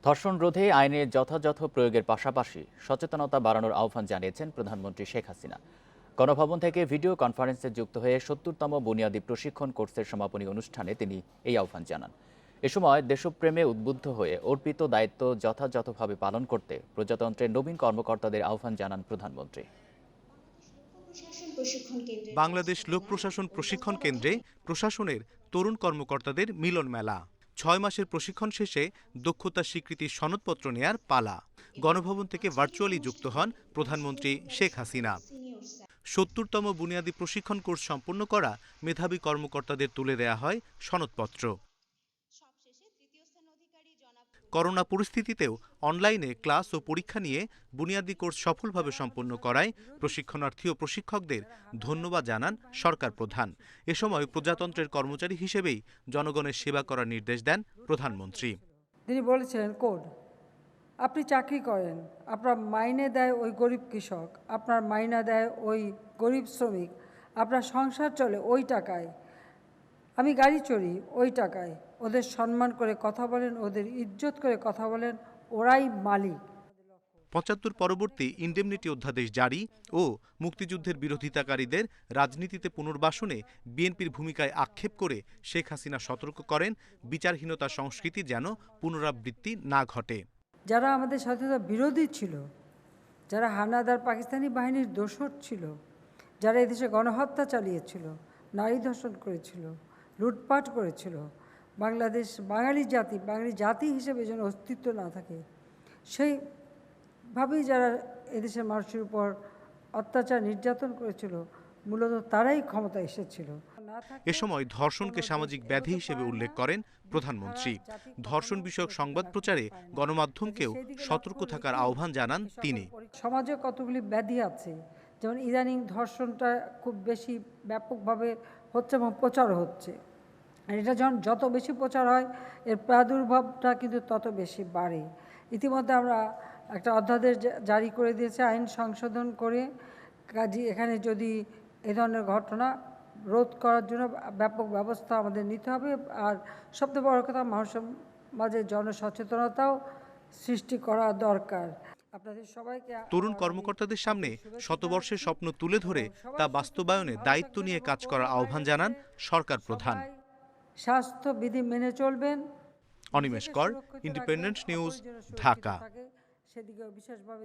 ধর্ষণ রোধে আইনের যথাযথ প্রয়োগের পাশাপাশি সচেতনতা বাড়ানোর আহ্বান জানিয়েছেন প্রধানমন্ত্রী শেখ হাসিনা। গণভবন থেকে ভিডিও কনফারেন্সে যুক্ত হয়ে ৭০তম বুনিয়াদী প্রশিক্ষণ কোর্সের সমাপনী অনুষ্ঠানে তিনি এই আহ্বান জানান। এ সময় দেশপ্রেমে উদ্বুদ্ধ হয়ে অর্পিত দায়িত্ব যথাযথভাবে পালন করতে প্রজাতন্ত্রের নবীন কর্মকর্তাদের আহ্বান জানান প্রধানমন্ত্রী। বাংলাদেশ লোক প্রশাসন প্রশিক্ষণ কেন্দ্রে প্রশাসনের তরুণ কর্মকর্তাদের মিলন মেলা। ৬ মাসের প্রশিক্ষণ শেষে দক্ষতা স্বীকৃতি সনদপত্র নেয়ার পালা। গণভবন থেকে ভার্চুয়ালি যুক্ত হন প্রধানমন্ত্রী শেখ হাসিনা। ৭০তম বুনিয়াদী প্রশিক্ষণ কোর্স সম্পন্ন করা মেধাবী কর্মকর্তাদের তুলে দেয়া হয় সনদপত্র। করোনা পরিস্থিতিতেও অনলাইনে ক্লাস ও পরীক্ষা নিয়ে বুনিয়াদী কোর্স সফলভাবে সম্পন্ন করায় প্রশিক্ষণার্থী ও প্রশিক্ষকদের ধন্যবাদ জানান সরকার প্রধান। এ সময় প্রজাতন্ত্রের কর্মচারী হিসেবেই জনগণের সেবা করার নির্দেশ দেন প্রধানমন্ত্রী। তিনি বলেছিলেন, কোড আপনি চাকরি করেন, আপনার মাইনে দেয় ওই গরিব কৃষক, আপনার মাইনা দেয় ওই গরিব শ্রমিক, আপনার সংসার চলে ওই টাকায়, আমি গাড়ি চড়ি ওই টাকায়। ওদের সম্মান করে কথা বলেন, ওদের ইজ্জত করে কথা বলেন, ওরাই মালিক। ৭৫ পরবর্তী ইনডেমনিটি অধ্যাদেশ জারি ও মুক্তিযুদ্ধের বিরোধিতাকারীদের রাজনীতিতে পুনর্বাসনে বিএনপির ভূমিকায় আক্ষেপ করে শেখ হাসিনা সতর্ক করেন, বিচারহীনতা সংস্কৃতি যেন পুনরাবৃত্তি না ঘটে। যারা আমাদের স্বাধীনতা বিরোধী ছিল, যারা হানাদার পাকিস্তানি বাহিনীর দোসর ছিল, যারা এদেশে গণহত্যা চালিয়েছিল, নারী ধর্ষণ করেছিল, লুটপাট করেছিল, বাঙালি জাতি হিসেবে যেন অস্তিত্ব না থাকে, সেইভাবেই যারা এদেশের মানুষের উপর অত্যাচার নির্যাতন করেছিল, মূলত তারাই ক্ষমতা এসেছিল। এ সময় ধর্ষণকে সামাজিক ব্যাধি হিসেবে উল্লেখ করেন প্রধানমন্ত্রী। ধর্ষণ বিষয়ক সংবাদ প্রচারে গণমাধ্যমকেও সতর্ক থাকার আহ্বান জানান তিনি। সমাজে কতগুলি ব্যাধি আছে, যেমন ইদানিং ধর্ষণটা খুব বেশি ব্যাপকভাবে হচ্ছে এবং প্রচার হচ্ছে। আর এটা যত বেশি প্রচার হয়, এর প্রাদুর্ভাবটা কিন্তু তত বেশি বাড়ে। ইতিমধ্যে আমরা একটা অধ্যাদেশ জারি করে দিয়েছে, আইন সংশোধন করে কাজে এখানে যদি এ ধরনের ঘটনা রোধ করার জন্য ব্যাপক ব্যবস্থা আমাদের নিতে হবে। আর সবচেয়ে বড় কথা, মানুষের মাঝে জনসচেতনতাও সৃষ্টি করা দরকার। আপনাদের সবাইকে তরুণ কর্মকর্তাদের সামনে শতবর্ষের স্বপ্ন তুলে ধরে তা বাস্তবায়নে দায়িত্ব নিয়ে কাজ করার আহ্বান জানান সরকার প্রধান। স্বাস্থ্যবিধি মেনে চলবেন। অনিমেষ কর, ইন্ডিপেন্ডেন্ট নিউজ, ঢাকা। সেদিকে বিশেষভাবে